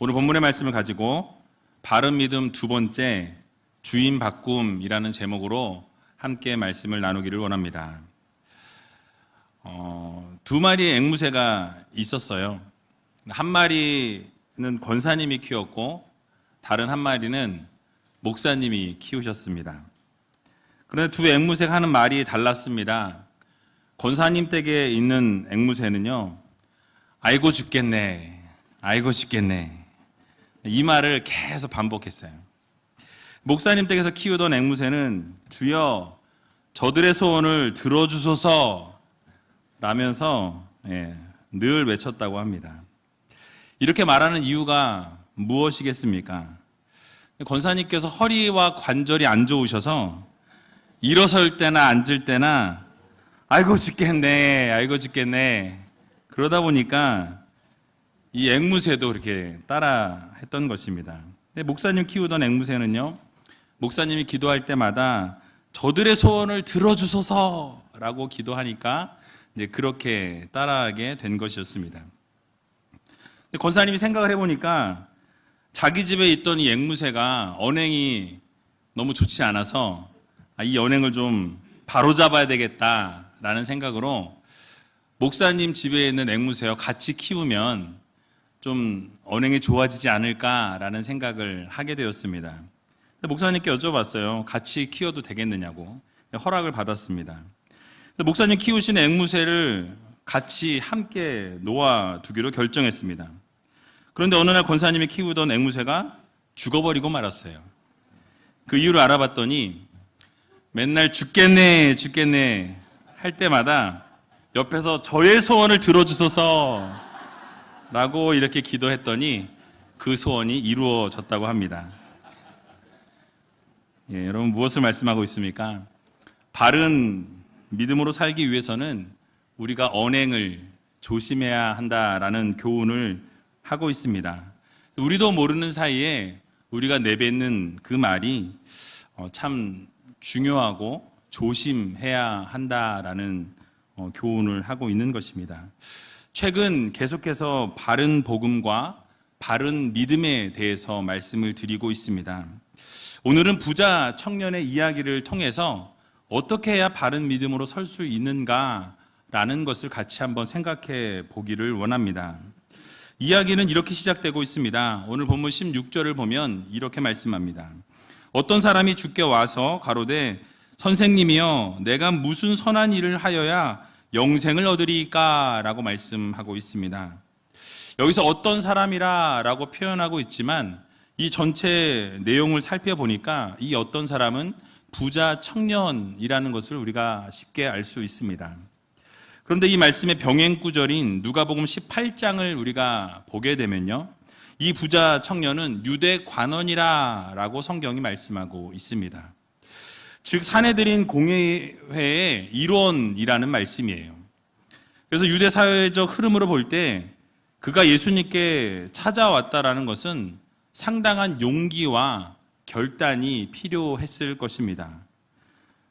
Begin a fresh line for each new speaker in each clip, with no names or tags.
오늘 본문의 말씀을 가지고 바른 믿음 두 번째 주인 바꿈이라는 제목으로 함께 말씀을 나누기를 원합니다. 두 마리의 앵무새가 있었어요. 한 마리는 권사님이 키웠고 다른 한 마리는 목사님이 키우셨습니다. 그런데 두 앵무새가 하는 말이 달랐습니다. 권사님 댁에 있는 앵무새는요, 아이고 죽겠네, 아이고 죽겠네, 이 말을 계속 반복했어요. 목사님 댁에서 키우던 앵무새는 주여 저들의 소원을 들어주소서 라면서 늘 외쳤다고 합니다. 이렇게 말하는 이유가 무엇이겠습니까? 권사님께서 허리와 관절이 안 좋으셔서 일어설 때나 앉을 때나 아이고 죽겠네, 아이고 죽겠네, 그러다 보니까 이 앵무새도 그렇게 따라 했던 것입니다. 근데 목사님 키우던 앵무새는요, 목사님이 기도할 때마다 저들의 소원을 들어주소서라고 기도하니까 이제 그렇게 따라하게 된 것이었습니다. 근데 권사님이 생각을 해보니까 자기 집에 있던 이 앵무새가 언행이 너무 좋지 않아서 이 언행을 좀 바로잡아야 되겠다라는 생각으로 목사님 집에 있는 앵무새와 같이 키우면 좀 언행이 좋아지지 않을까라는 생각을 하게 되었습니다. 목사님께 여쭤봤어요. 같이 키워도 되겠느냐고. 허락을 받았습니다. 목사님 키우신 앵무새를 같이 함께 놓아두기로 결정했습니다. 그런데 어느 날 권사님이 키우던 앵무새가 죽어버리고 말았어요. 그 이유를 알아봤더니 맨날 죽겠네, 죽겠네 할 때마다 옆에서 저의 소원을 들어주소서 라고 이렇게 기도했더니 그 소원이 이루어졌다고 합니다. 여러분 무엇을 말씀하고 있습니까? 바른 믿음으로 살기 위해서는 우리가 언행을 조심해야 한다라는 교훈을 하고 있습니다. 우리도 모르는 사이에 우리가 내뱉는 그 말이 참 중요하고 조심해야 한다라는 교훈을 하고 있는 것입니다. 최근 계속해서 바른 복음과 바른 믿음에 대해서 말씀을 드리고 있습니다. 오늘은 부자 청년의 이야기를 통해서 어떻게 해야 바른 믿음으로 설 수 있는가라는 것을 같이 한번 생각해 보기를 원합니다. 이야기는 이렇게 시작되고 있습니다. 오늘 본문 16절을 보면 이렇게 말씀합니다. 어떤 사람이 주께 와서 가로되 선생님이여 내가 무슨 선한 일을 하여야 영생을 얻으리까? 라고 말씀하고 있습니다. 여기서 어떤 사람이라 라고 표현하고 있지만 이 전체 내용을 살펴보니까 이 어떤 사람은 부자 청년이라는 것을 우리가 쉽게 알 수 있습니다. 그런데 이 말씀의 병행 구절인 누가복음 18장을 우리가 보게 되면요, 이 부자 청년은 유대 관원이라 라고 성경이 말씀하고 있습니다. 즉 사내들인 공회의 일원이라는 말씀이에요. 그래서 유대 사회적 흐름으로 볼 때 그가 예수님께 찾아왔다라는 것은 상당한 용기와 결단이 필요했을 것입니다.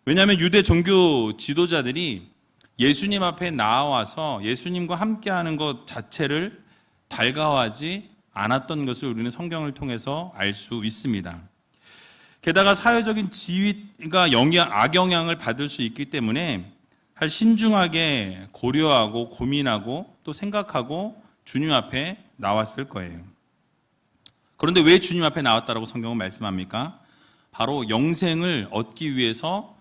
왜냐하면 유대 종교 지도자들이 예수님 앞에 나와서 예수님과 함께하는 것 자체를 달가워하지 않았던 것을 우리는 성경을 통해서 알 수 있습니다. 게다가 사회적인 지위가 악영향을 받을 수 있기 때문에 신중하게 고려하고 고민하고 또 생각하고 주님 앞에 나왔을 거예요. 그런데 왜 주님 앞에 나왔다라고 성경은 말씀합니까? 바로 영생을 얻기 위해서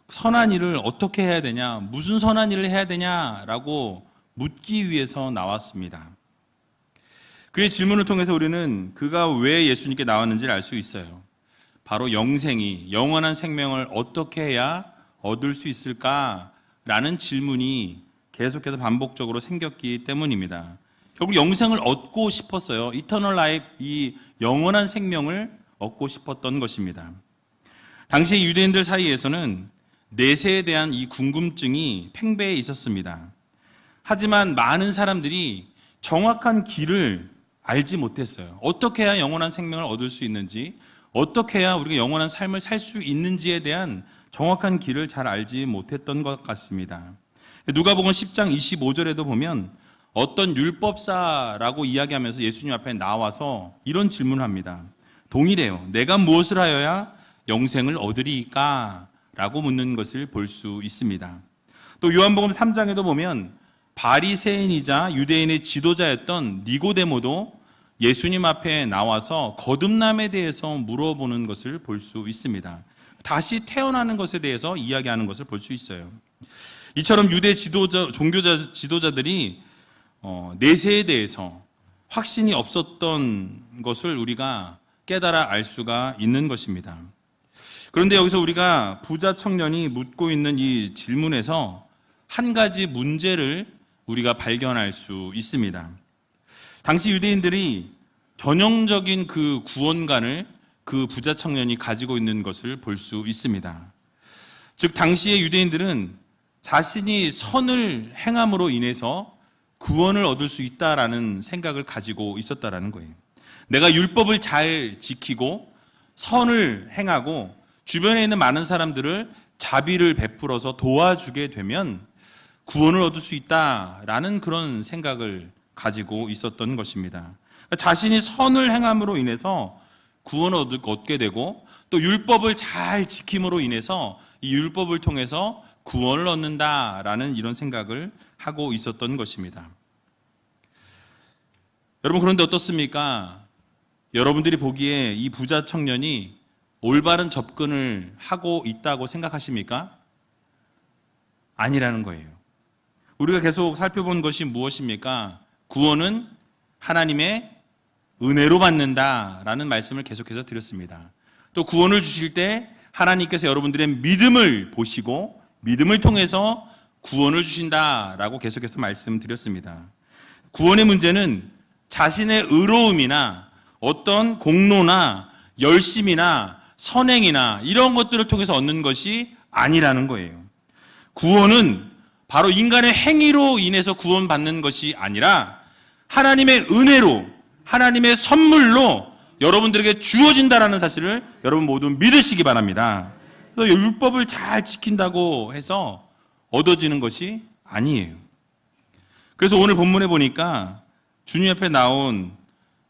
선한 일을 어떻게 해야 되냐, 무슨 선한 일을 해야 되냐라고 묻기 위해서 나왔습니다. 그의 질문을 통해서 우리는 그가 왜 예수님께 나왔는지를 알 수 있어요. 바로 영생이, 영원한 생명을 어떻게 해야 얻을 수 있을까라는 질문이 계속해서 반복적으로 생겼기 때문입니다. 결국 영생을 얻고 싶었어요. 이터널 라이프, 이 영원한 생명을 얻고 싶었던 것입니다. 당시 유대인들 사이에서는 내세에 대한 이 궁금증이 팽배해 있었습니다. 하지만 많은 사람들이 정확한 길을 알지 못했어요. 어떻게 해야 영원한 생명을 얻을 수 있는지, 어떻게 해야 우리가 영원한 삶을 살 수 있는지에 대한 정확한 길을 잘 알지 못했던 것 같습니다. 누가복음 10장 25절에도 보면 어떤 율법사라고 이야기하면서 예수님 앞에 나와서 이런 질문을 합니다. 동일해요. 내가 무엇을 하여야 영생을 얻으리까? 라고 묻는 것을 볼 수 있습니다. 또 요한복음 3장에도 보면 바리새인이자 유대인의 지도자였던 니고데모도 예수님 앞에 나와서 거듭남에 대해서 물어보는 것을 볼 수 있습니다. 다시 태어나는 것에 대해서 이야기하는 것을 볼 수 있어요. 이처럼 유대 종교지도자들이 내세에 대해서 확신이 없었던 것을 우리가 깨달아 알 수가 있는 것입니다. 그런데 여기서 우리가 부자 청년이 묻고 있는 이 질문에서 한 가지 문제를 우리가 발견할 수 있습니다. 당시 유대인들이 전형적인 그 구원관을 그 부자 청년이 가지고 있는 것을 볼 수 있습니다. 즉 당시의 유대인들은 자신이 선을 행함으로 인해서 구원을 얻을 수 있다라는 생각을 가지고 있었다라는 거예요. 내가 율법을 잘 지키고 선을 행하고 주변에 있는 많은 사람들을 자비를 베풀어서 도와주게 되면 구원을 얻을 수 있다라는 그런 생각을 가지고 있었던 것입니다. 자신이 선을 행함으로 인해서 구원을 얻게 되고 또 율법을 잘 지킴으로 인해서 이 율법을 통해서 구원을 얻는다라는 이런 생각을 하고 있었던 것입니다. 여러분 그런데 어떻습니까? 여러분들이 보기에 이 부자 청년이 올바른 접근을 하고 있다고 생각하십니까? 아니라는 거예요. 우리가 계속 살펴본 것이 무엇입니까? 구원은 하나님의 은혜로 받는다라는 말씀을 계속해서 드렸습니다. 또 구원을 주실 때 하나님께서 여러분들의 믿음을 보시고 믿음을 통해서 구원을 주신다라고 계속해서 말씀드렸습니다. 구원의 문제는 자신의 의로움이나 어떤 공로나 열심이나 선행이나 이런 것들을 통해서 얻는 것이 아니라는 거예요. 구원은 바로 인간의 행위로 인해서 구원받는 것이 아니라 하나님의 은혜로, 하나님의 선물로 여러분들에게 주어진다라는 사실을 여러분 모두 믿으시기 바랍니다. 그래서 율법을 잘 지킨다고 해서 얻어지는 것이 아니에요. 그래서 오늘 본문에 보니까 주님 앞에 나온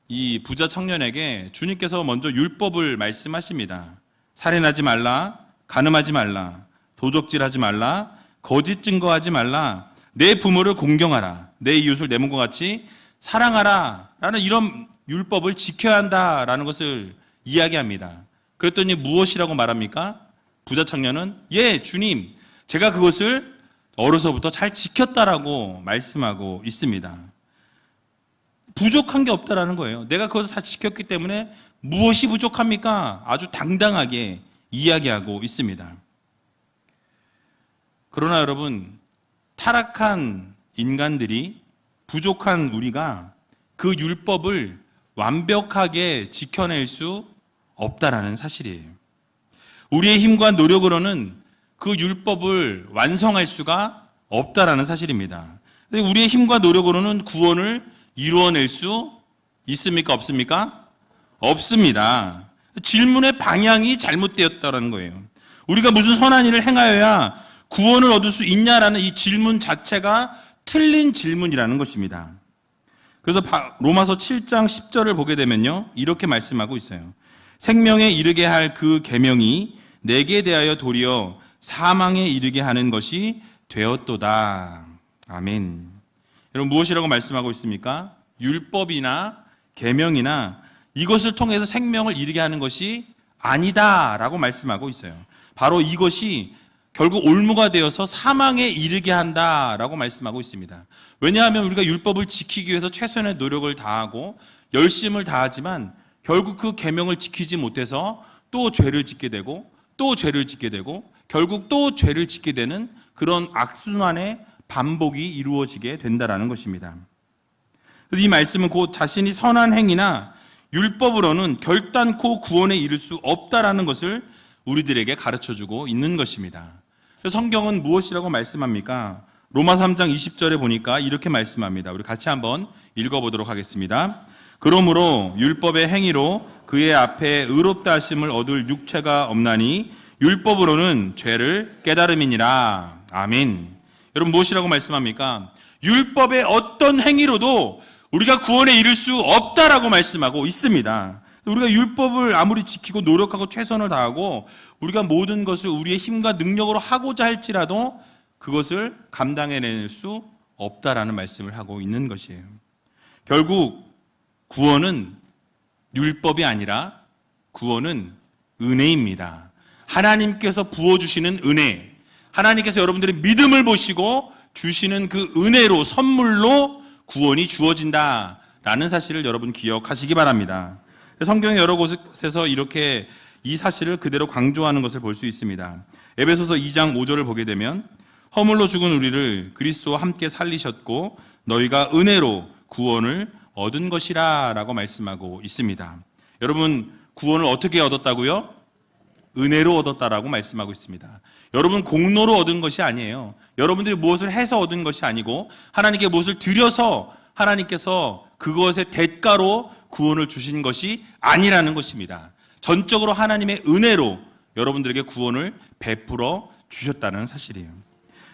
이 부자 청년에게 주님께서 먼저 율법을 말씀하십니다. 살인하지 말라, 간음하지 말라, 도적질하지 말라, 거짓 증거하지 말라, 내 부모를 공경하라, 내 이웃을 내 몸과 같이 사랑하라 라는 이런 율법을 지켜야 한다라는 것을 이야기합니다. 그랬더니 무엇이라고 말합니까? 부자 청년은 예 주님 제가 그것을 어려서부터 잘 지켰다라고 말씀하고 있습니다. 부족한 게 없다라는 거예요. 내가 그것을 다 지켰기 때문에 무엇이 부족합니까? 아주 당당하게 이야기하고 있습니다. 그러나 여러분 타락한 인간들이 부족한 우리가 그 율법을 완벽하게 지켜낼 수 없다라는 사실이에요. 우리의 힘과 노력으로는 그 율법을 완성할 수가 없다라는 사실입니다. 우리의 힘과 노력으로는 구원을 이루어낼 수 있습니까? 없습니까? 없습니다. 질문의 방향이 잘못되었다는 거예요. 우리가 무슨 선한 일을 행하여야 구원을 얻을 수 있냐라는 이 질문 자체가 틀린 질문이라는 것입니다. 그래서 로마서 7장 10절을 보게 되면요 이렇게 말씀하고 있어요. 생명에 이르게 할 그 계명이 내게 대하여 도리어 사망에 이르게 하는 것이 되었도다. 아멘. 여러분 무엇이라고 말씀하고 있습니까? 율법이나 계명이나 이것을 통해서 생명을 이르게 하는 것이 아니다라고 말씀하고 있어요. 바로 이것이 결국 올무가 되어서 사망에 이르게 한다라고 말씀하고 있습니다. 왜냐하면 우리가 율법을 지키기 위해서 최선의 노력을 다하고 열심을 다하지만 결국 그 계명을 지키지 못해서 또 죄를 짓게 되고 또 죄를 짓게 되고 결국 또 죄를 짓게 되는 그런 악순환의 반복이 이루어지게 된다라는 것입니다. 이 말씀은 곧 자신이 선한 행위나 율법으로는 결단코 구원에 이를 수 없다라는 것을 우리들에게 가르쳐주고 있는 것입니다. 성경은 무엇이라고 말씀합니까? 로마 3장 20절에 보니까 이렇게 말씀합니다. 우리 같이 한번 읽어보도록 하겠습니다. 그러므로 율법의 행위로 그의 앞에 의롭다 하심을 얻을 육체가 없나니 율법으로는 죄를 깨달음이니라. 아멘. 여러분 무엇이라고 말씀합니까? 율법의 어떤 행위로도 우리가 구원에 이를 수 없다라고 말씀하고 있습니다. 우리가 율법을 아무리 지키고 노력하고 최선을 다하고 우리가 모든 것을 우리의 힘과 능력으로 하고자 할지라도 그것을 감당해낼 수 없다라는 말씀을 하고 있는 것이에요. 결국 구원은 율법이 아니라 구원은 은혜입니다. 하나님께서 부어주시는 은혜, 하나님께서 여러분들의 믿음을 보시고 주시는 그 은혜로, 선물로 구원이 주어진다라는 사실을 여러분 기억하시기 바랍니다. 성경의 여러 곳에서 이렇게 이 사실을 그대로 강조하는 것을 볼 수 있습니다. 에베소서 2장 5절을 보게 되면 허물로 죽은 우리를 그리스도와 함께 살리셨고 너희가 은혜로 구원을 얻은 것이라 라고 말씀하고 있습니다. 여러분 구원을 어떻게 얻었다고요? 은혜로 얻었다라고 말씀하고 있습니다. 여러분 공로로 얻은 것이 아니에요. 여러분들이 무엇을 해서 얻은 것이 아니고 하나님께 무엇을 드려서 하나님께서 그것의 대가로 구원을 주신 것이 아니라는 것입니다. 전적으로 하나님의 은혜로 여러분들에게 구원을 베풀어 주셨다는 사실이에요.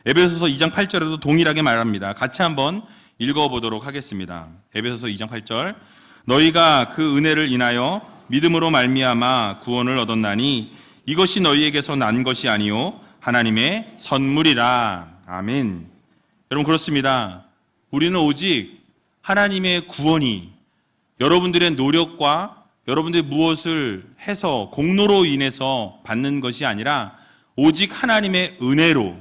에베소서 2장 8절에도 동일하게 말합니다. 같이 한번 읽어보도록 하겠습니다. 에베소서 2장 8절 너희가 그 은혜를 인하여 믿음으로 말미암아 구원을 얻었나니 이것이 너희에게서 난 것이 아니요 하나님의 선물이라. 아멘. 여러분 그렇습니다. 우리는 오직 하나님의 구원이 여러분들의 노력과 여러분들이 무엇을 해서 공로로 인해서 받는 것이 아니라 오직 하나님의 은혜로,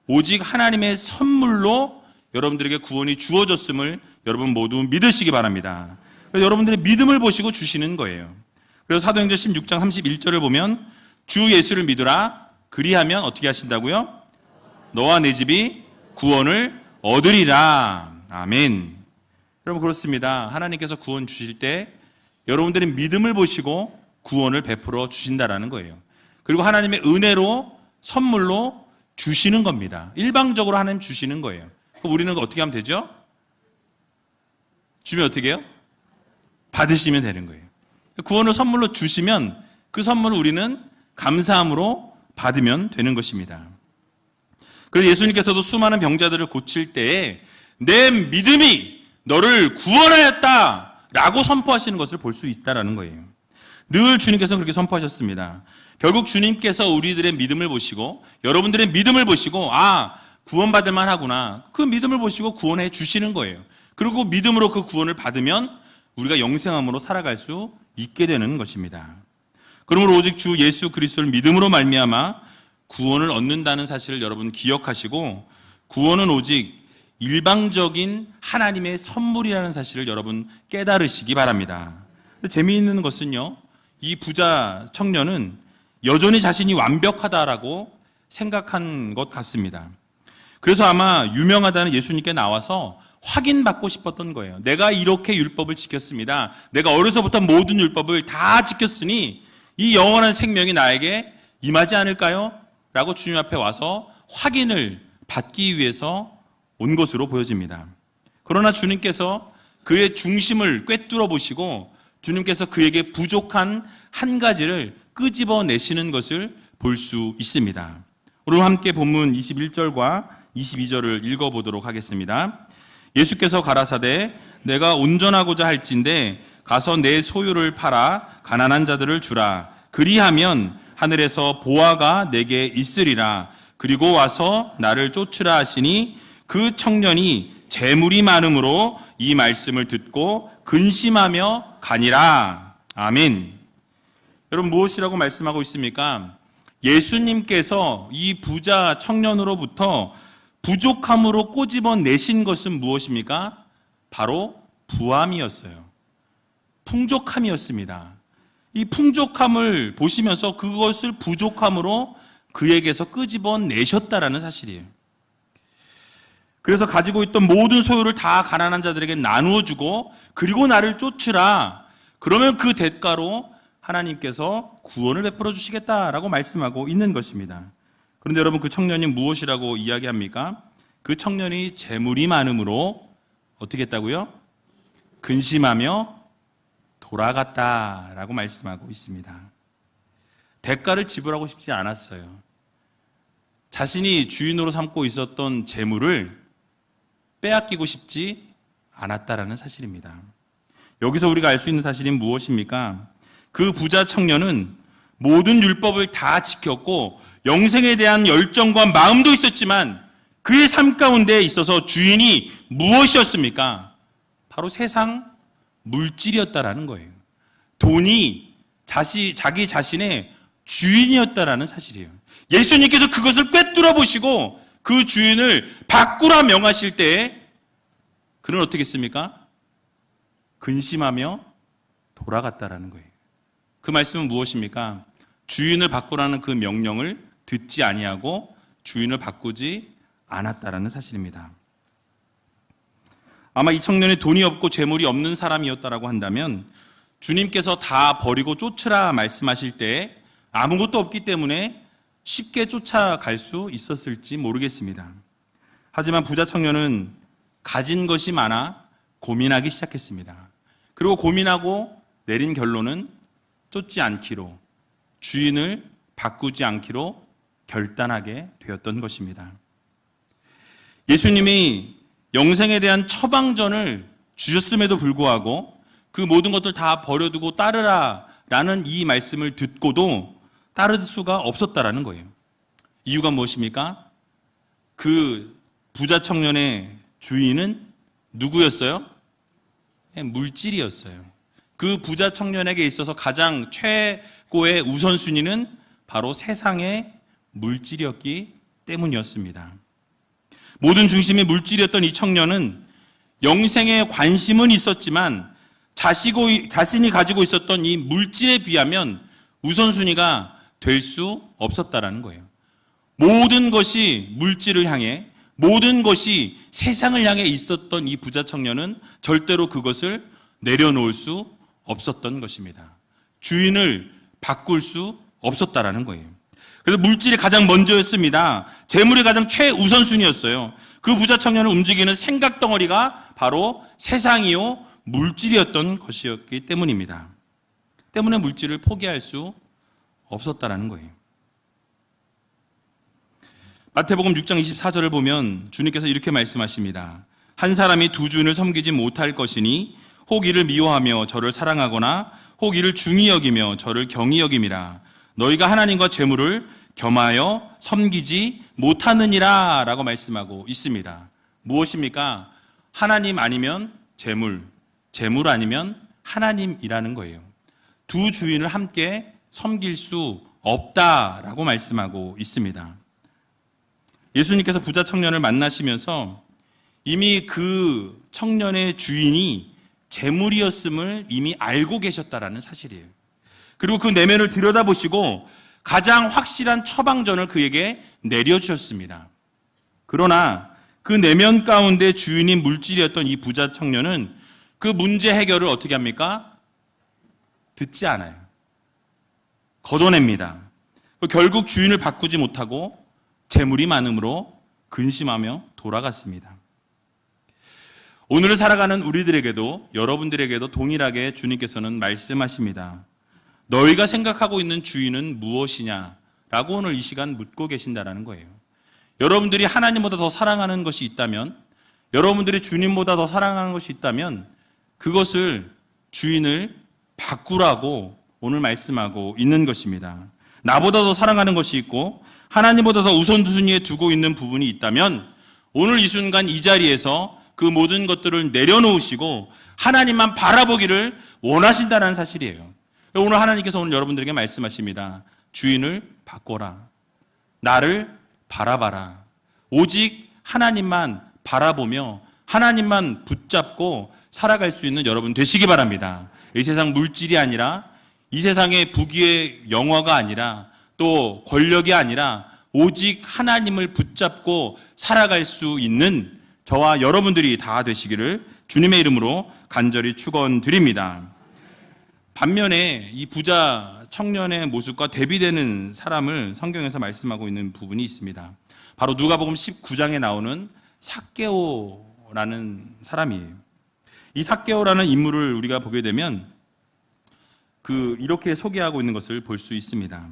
오직 하나님의 선물로 여러분들에게 구원이 주어졌음을 여러분 모두 믿으시기 바랍니다. 여러분들의 믿음을 보시고 주시는 거예요. 그래서 사도행전 16장 31절을 보면 주 예수를 믿으라 그리하면 어떻게 하신다고요? 너와 내 집이 구원을 얻으리라. 아멘. 여러분 그렇습니다. 하나님께서 구원 주실 때 여러분들의 믿음을 보시고 구원을 베풀어 주신다라는 거예요. 그리고 하나님의 은혜로 선물로 주시는 겁니다. 일방적으로 하나님 주시는 거예요. 그럼 우리는 어떻게 하면 되죠? 주면 어떻게 해요? 받으시면 되는 거예요. 구원을 선물로 주시면 그 선물을 우리는 감사함으로 받으면 되는 것입니다. 그래서 예수님께서도 수많은 병자들을 고칠 때에 내 믿음이 너를 구원하였다 라고 선포하시는 것을 볼 수 있다는 거예요. 늘 주님께서 그렇게 선포하셨습니다. 결국 주님께서 우리들의 믿음을 보시고 여러분들의 믿음을 보시고 구원받을 만하구나, 그 믿음을 보시고 구원해 주시는 거예요. 그리고 믿음으로 그 구원을 받으면 우리가 영생함으로 살아갈 수 있게 되는 것입니다. 그러므로 오직 주 예수 그리스도를 믿음으로 말미암아 구원을 얻는다는 사실을 여러분 기억하시고 구원은 오직 일방적인 하나님의 선물이라는 사실을 여러분 깨달으시기 바랍니다. 재미있는 것은요, 이 부자 청년은 여전히 자신이 완벽하다라고 생각한 것 같습니다. 그래서 아마 유명하다는 예수님께 나와서 확인받고 싶었던 거예요. 내가 이렇게 율법을 지켰습니다. 내가 어려서부터 모든 율법을 다 지켰으니 이 영원한 생명이 나에게 임하지 않을까요? 라고 주님 앞에 와서 확인을 받기 위해서 온 것으로 보여집니다. 그러나 주님께서 그의 중심을 꿰뚫어 보시고 주님께서 그에게 부족한 한 가지를 끄집어내시는 것을 볼 수 있습니다. 오늘 함께 본문 21절과 22절을 읽어보도록 하겠습니다. 예수께서 가라사대 내가 온전하고자 할진대 가서 내 소유를 팔아 가난한 자들을 주라. 그리하면 하늘에서 보화가 내게 있으리라. 그리고 와서 나를 쫓으라 하시니 그 청년이 재물이 많음으로 이 말씀을 듣고 근심하며 가니라. 아멘. 여러분 무엇이라고 말씀하고 있습니까? 예수님께서 이 부자 청년으로부터 부족함으로 꼬집어내신 것은 무엇입니까? 바로 부함이었어요. 풍족함이었습니다. 이 풍족함을 보시면서 그것을 부족함으로 그에게서 끄집어내셨다라는 사실이에요. 그래서 가지고 있던 모든 소유를 다 가난한 자들에게 나누어 주고 그리고 나를 쫓으라. 그러면 그 대가로 하나님께서 구원을 베풀어 주시겠다라고 말씀하고 있는 것입니다. 그런데 여러분 그 청년이 무엇이라고 이야기합니까? 그 청년이 재물이 많음으로 어떻게 했다고요? 근심하며 돌아갔다라고 말씀하고 있습니다. 대가를 지불하고 싶지 않았어요. 자신이 주인으로 삼고 있었던 재물을 빼앗기고 싶지 않았다라는 사실입니다. 여기서 우리가 알 수 있는 사실은 무엇입니까? 그 부자 청년은 모든 율법을 다 지켰고 영생에 대한 열정과 마음도 있었지만 그의 삶 가운데 있어서 주인이 무엇이었습니까? 바로 세상 물질이었다라는 거예요. 돈이 자기 자신의 주인이었다라는 사실이에요. 예수님께서 그것을 꿰뚫어 보시고 그 주인을 바꾸라 명하실 때에 그는 어떻게 했습니까? 근심하며 돌아갔다라는 거예요. 그 말씀은 무엇입니까? 주인을 바꾸라는 그 명령을 듣지 아니하고 주인을 바꾸지 않았다라는 사실입니다. 아마 이 청년이 돈이 없고 재물이 없는 사람이었다라고 한다면 주님께서 다 버리고 쫓으라 말씀하실 때 아무것도 없기 때문에 쉽게 쫓아갈 수 있었을지 모르겠습니다. 하지만 부자 청년은 가진 것이 많아 고민하기 시작했습니다. 그리고 고민하고 내린 결론은 쫓지 않기로, 주인을 바꾸지 않기로 결단하게 되었던 것입니다. 예수님이 영생에 대한 처방전을 주셨음에도 불구하고 그 모든 것들 다 버려두고 따르라 라는 이 말씀을 듣고도 따를 수가 없었다라는 거예요. 이유가 무엇입니까? 그 부자 청년의 주인은 누구였어요? 물질이었어요. 그 부자 청년에게 있어서 가장 최고의 우선순위는 바로 세상의 물질이었기 때문이었습니다. 모든 중심이 물질이었던 이 청년은 영생에 관심은 있었지만 자신이 가지고 있었던 이 물질에 비하면 우선순위가 될 수 없었다라는 거예요. 모든 것이 물질을 향해, 모든 것이 세상을 향해 있었던 이 부자 청년은 절대로 그것을 내려놓을 수 없었던 것입니다. 주인을 바꿀 수 없었다라는 거예요. 그래서 물질이 가장 먼저였습니다. 재물이 가장 최우선순위였어요. 그 부자 청년을 움직이는 생각 덩어리가 바로 세상이요 물질이었던 것이었기 때문입니다. 때문에 물질을 포기할 수 없었다라는 거예요. 마태복음 6장 24절을 보면 주님께서 이렇게 말씀하십니다. 한 사람이 두 주인을 섬기지 못할 것이니 혹 이를 미워하며 저를 사랑하거나 혹 이를 중히 여기며 저를 경히 여김이라. 너희가 하나님과 재물을 겸하여 섬기지 못하느니라 라고 말씀하고 있습니다. 무엇입니까? 하나님 아니면 재물, 재물 아니면 하나님이라는 거예요. 두 주인을 함께 섬길 수 없다라고 말씀하고 있습니다. 예수님께서 부자 청년을 만나시면서 이미 그 청년의 주인이 재물이었음을 이미 알고 계셨다라는 사실이에요. 그리고 그 내면을 들여다보시고 가장 확실한 처방전을 그에게 내려주셨습니다. 그러나 그 내면 가운데 주인인 물질이었던 이 부자 청년은 그 문제 해결을 어떻게 합니까? 듣지 않아요. 걷어냅니다. 결국 주인을 바꾸지 못하고 재물이 많음으로 근심하며 돌아갔습니다. 오늘을 살아가는 우리들에게도 여러분들에게도 동일하게 주님께서는 말씀하십니다. 너희가 생각하고 있는 주인은 무엇이냐라고 오늘 이 시간 묻고 계신다라는 거예요. 여러분들이 하나님보다 더 사랑하는 것이 있다면, 여러분들이 주님보다 더 사랑하는 것이 있다면 그것을 주인을 바꾸라고 오늘 말씀하고 있는 것입니다. 나보다 더 사랑하는 것이 있고 하나님보다 더 우선순위에 두고 있는 부분이 있다면 오늘 이 순간 이 자리에서 그 모든 것들을 내려놓으시고 하나님만 바라보기를 원하신다는 사실이에요. 오늘 하나님께서 오늘 여러분들에게 말씀하십니다. 주인을 바꿔라. 나를 바라봐라. 오직 하나님만 바라보며 하나님만 붙잡고 살아갈 수 있는 여러분 되시기 바랍니다. 이 세상 물질이 아니라 이 세상의 부귀의 영화가 아니라 또 권력이 아니라 오직 하나님을 붙잡고 살아갈 수 있는 저와 여러분들이 다 되시기를 주님의 이름으로 간절히 축원드립니다. 반면에 이 부자 청년의 모습과 대비되는 사람을 성경에서 말씀하고 있는 부분이 있습니다. 바로 누가복음 19장에 나오는 삭개오라는 사람이에요. 이 삭개오라는 인물을 우리가 보게 되면 이렇게 소개하고 있는 것을 볼 수 있습니다.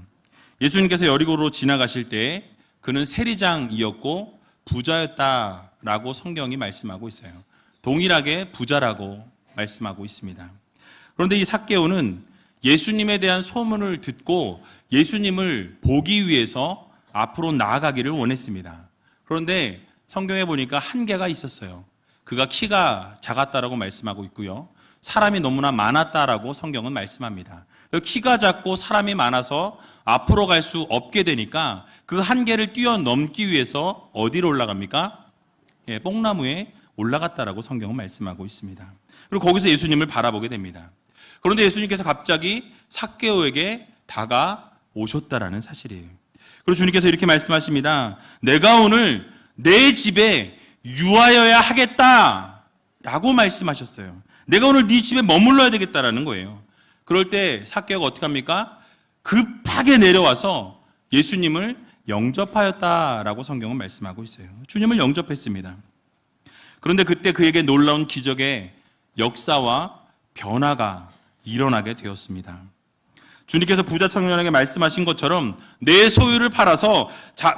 예수님께서 여리고로 지나가실 때 그는 세리장이었고 부자였다라고 성경이 말씀하고 있어요. 동일하게 부자라고 말씀하고 있습니다. 그런데 이 삭개오는 예수님에 대한 소문을 듣고 예수님을 보기 위해서 앞으로 나아가기를 원했습니다. 그런데 성경에 보니까 한계가 있었어요. 그가 키가 작았다라고 말씀하고 있고요. 사람이 너무나 많았다라고 성경은 말씀합니다. 키가 작고 사람이 많아서 앞으로 갈 수 없게 되니까 그 한계를 뛰어넘기 위해서 어디로 올라갑니까? 뽕나무에 올라갔다라고 성경은 말씀하고 있습니다. 그리고 거기서 예수님을 바라보게 됩니다. 그런데 예수님께서 갑자기 삭개오에게 다가오셨다라는 사실이에요. 그리고 주님께서 이렇게 말씀하십니다. 내가 오늘 내 집에 유하여야 하겠다라고 말씀하셨어요. 내가 오늘 네 집에 머물러야 되겠다라는 거예요. 그럴 때 삭개오가 어떻게 합니까? 급하게 내려와서 예수님을 영접하였다라고 성경은 말씀하고 있어요. 주님을 영접했습니다. 그런데 그때 그에게 놀라운 기적의 역사와 변화가 일어나게 되었습니다. 주님께서 부자 청년에게 말씀하신 것처럼 내 소유를 팔아서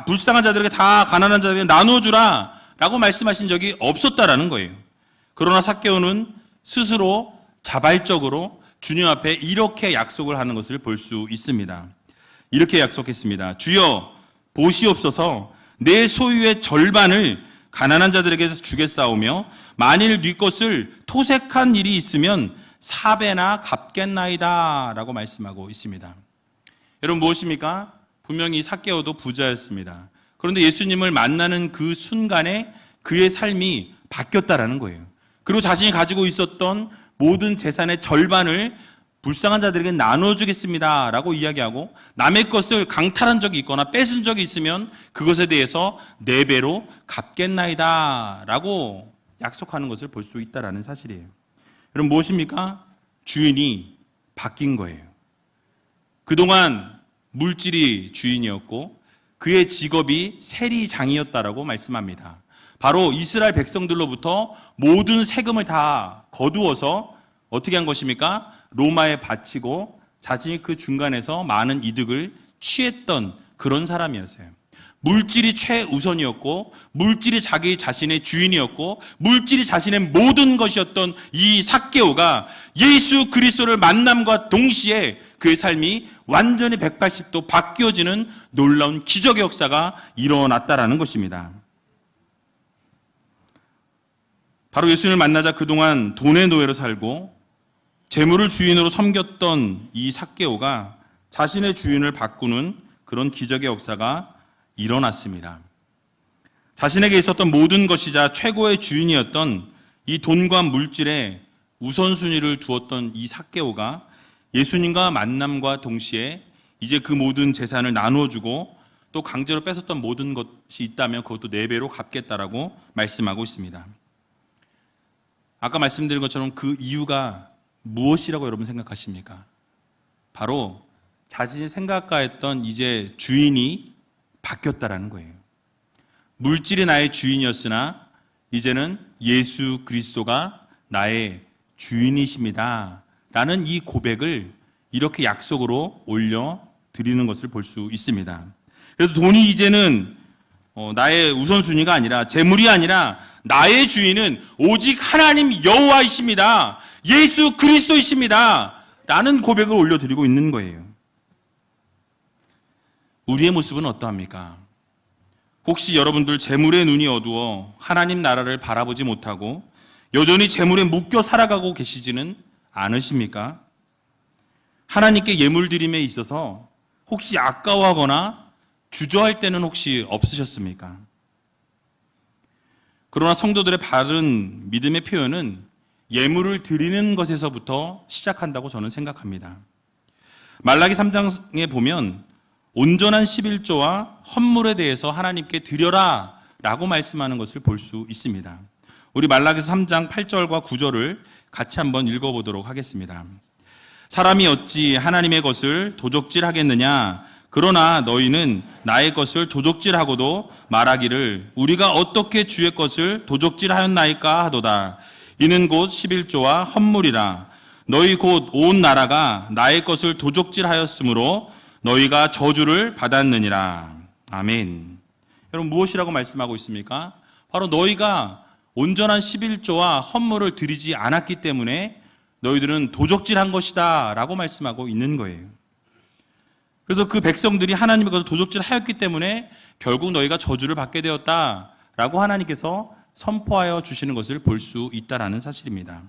불쌍한 자들에게, 다 가난한 자들에게 나눠주라 라고 말씀하신 적이 없었다라는 거예요. 그러나 삭개오는 스스로 자발적으로 주님 앞에 이렇게 약속을 하는 것을 볼 수 있습니다. 이렇게 약속했습니다. 주여 보시옵소서, 내 소유의 절반을 가난한 자들에게 주겠사오며 만일 네 것을 토색한 일이 있으면 4배나 갚겠나이다 라고 말씀하고 있습니다. 여러분, 무엇입니까? 분명히 삭개오도 부자였습니다. 그런데 예수님을 만나는 그 순간에 그의 삶이 바뀌었다라는 거예요. 그리고 자신이 가지고 있었던 모든 재산의 절반을 불쌍한 자들에게 나눠주겠습니다 라고 이야기하고, 남의 것을 강탈한 적이 있거나 뺏은 적이 있으면 그것에 대해서 4배로 갚겠나이다 라고 약속하는 것을 볼 수 있다는 사실이에요. 여러분, 무엇입니까? 주인이 바뀐 거예요. 그동안 물질이 주인이었고 그의 직업이 세리장이었다라고 말씀합니다. 바로 이스라엘 백성들로부터 모든 세금을 다 거두어서 어떻게 한 것입니까? 로마에 바치고 자신이 그 중간에서 많은 이득을 취했던 그런 사람이었어요. 물질이 최우선이었고 물질이 자기 자신의 주인이었고 물질이 자신의 모든 것이었던 이 삭개오가 예수 그리스도를 만남과 동시에 그의 삶이 완전히 180도 바뀌어지는 놀라운 기적의 역사가 일어났다라는 것입니다. 바로 예수님을 만나자 그동안 돈의 노예로 살고 재물을 주인으로 섬겼던 이 삭개오가 자신의 주인을 바꾸는 그런 기적의 역사가 일어났습니다. 자신에게 있었던 모든 것이자 최고의 주인이었던 이 돈과 물질에 우선순위를 두었던 이 삭개오가 예수님과 만남과 동시에 이제 그 모든 재산을 나누어주고 또 강제로 뺏었던 모든 것이 있다면 그것도 4배로 갚겠다라고 말씀하고 있습니다. 아까 말씀드린 것처럼 그 이유가 무엇이라고 여러분 생각하십니까? 바로 자신이 생각하였던 이제 주인이 바뀌었다라는 거예요. 물질이 나의 주인이었으나 이제는 예수 그리스도가 나의 주인이십니다 라는 이 고백을 이렇게 약속으로 올려드리는 것을 볼 수 있습니다. 그래서 돈이 이제는 나의 우선순위가 아니라, 재물이 아니라 나의 주인은 오직 하나님 여호와이십니다, 예수 그리스도이십니다 라는 고백을 올려드리고 있는 거예요. 우리의 모습은 어떠합니까? 혹시 여러분들 재물의 눈이 어두워 하나님 나라를 바라보지 못하고 여전히 재물에 묶여 살아가고 계시지는 않으십니까? 하나님께 예물 드림에 있어서 혹시 아까워하거나 주저할 때는 혹시 없으셨습니까? 그러나 성도들의 바른 믿음의 표현은 예물을 드리는 것에서부터 시작한다고 저는 생각합니다. 말라기 3장에 보면 온전한 11조와 헌물에 대해서 하나님께 드려라 라고 말씀하는 것을 볼 수 있습니다. 우리 말라기서 3장 8절과 9절을 같이 한번 읽어보도록 하겠습니다. 사람이 어찌 하나님의 것을 도적질하겠느냐? 그러나 너희는 나의 것을 도적질하고도 말하기를 우리가 어떻게 주의 것을 도적질하였나이까 하도다. 이는 곧 11조와 헌물이라. 너희 곧 온 나라가 나의 것을 도적질하였으므로 너희가 저주를 받았느니라. 아멘. 여러분 무엇이라고 말씀하고 있습니까? 바로 너희가 온전한 11조와 헌물을 드리지 않았기 때문에 너희들은 도적질한 것이다 라고 말씀하고 있는 거예요. 그래서 그 백성들이 하나님의 것을 도적질하였기 때문에 결국 너희가 저주를 받게 되었다라고 하나님께서 선포하여 주시는 것을 볼 수 있다라는 사실입니다.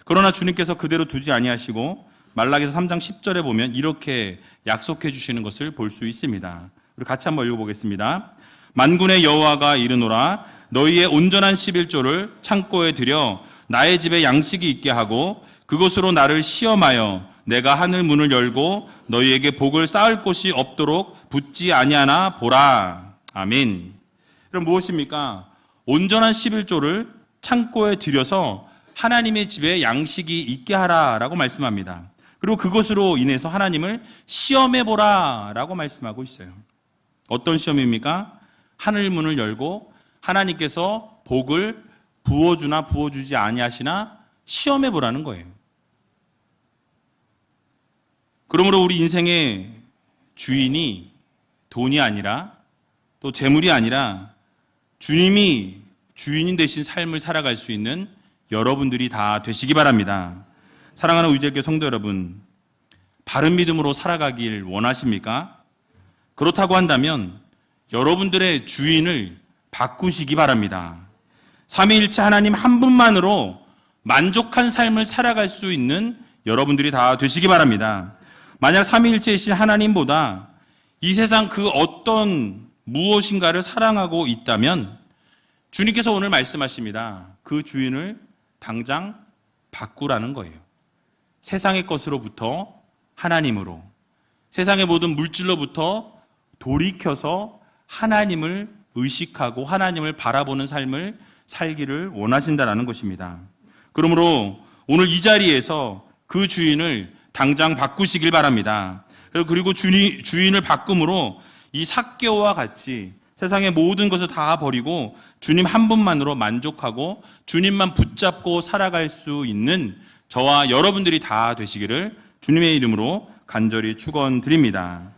그러나 주님께서 그대로 두지 아니하시고 말라기서 3장 10절에 보면 이렇게 약속해 주시는 것을 볼 수 있습니다. 우리 같이 한번 읽어보겠습니다. 만군의 여호와가 이르노라 너희의 온전한 11조를 창고에 들여 나의 집에 양식이 있게 하고 그것으로 나를 시험하여 내가 하늘 문을 열고 너희에게 복을 쌓을 곳이 없도록 붙지 아니하나 보라. 아멘. 그럼 무엇입니까? 온전한 11조를 창고에 들여서 하나님의 집에 양식이 있게 하라라고 말씀합니다. 그리고 그것으로 인해서 하나님을 시험해보라 라고 말씀하고 있어요. 어떤 시험입니까? 하늘 문을 열고 하나님께서 복을 부어주나 부어주지 아니하시나 시험해보라는 거예요. 그러므로 우리 인생의 주인이 돈이 아니라 또 재물이 아니라 주님이 주인이 되신 삶을 살아갈 수 있는 여러분들이 다 되시기 바랍니다. 사랑하는 의제교 성도 여러분, 바른 믿음으로 살아가길 원하십니까? 그렇다고 한다면 여러분들의 주인을 바꾸시기 바랍니다. 삼위일체 하나님 한 분만으로 만족한 삶을 살아갈 수 있는 여러분들이 다 되시기 바랍니다. 만약 삼위일체이신 하나님보다 이 세상 그 어떤 무엇인가를 사랑하고 있다면 주님께서 오늘 말씀하십니다. 그 주인을 당장 바꾸라는 거예요. 세상의 것으로부터 하나님으로, 세상의 모든 물질로부터 돌이켜서 하나님을 의식하고 하나님을 바라보는 삶을 살기를 원하신다는 것입니다. 그러므로 오늘 이 자리에서 그 주인을 당장 바꾸시길 바랍니다. 그리고 주인을 바꿈으로 이 삭개오와 같이 세상의 모든 것을 다 버리고 주님 한 분만으로 만족하고 주님만 붙잡고 살아갈 수 있는 저와 여러분들이 다 되시기를 주님의 이름으로 간절히 축원드립니다.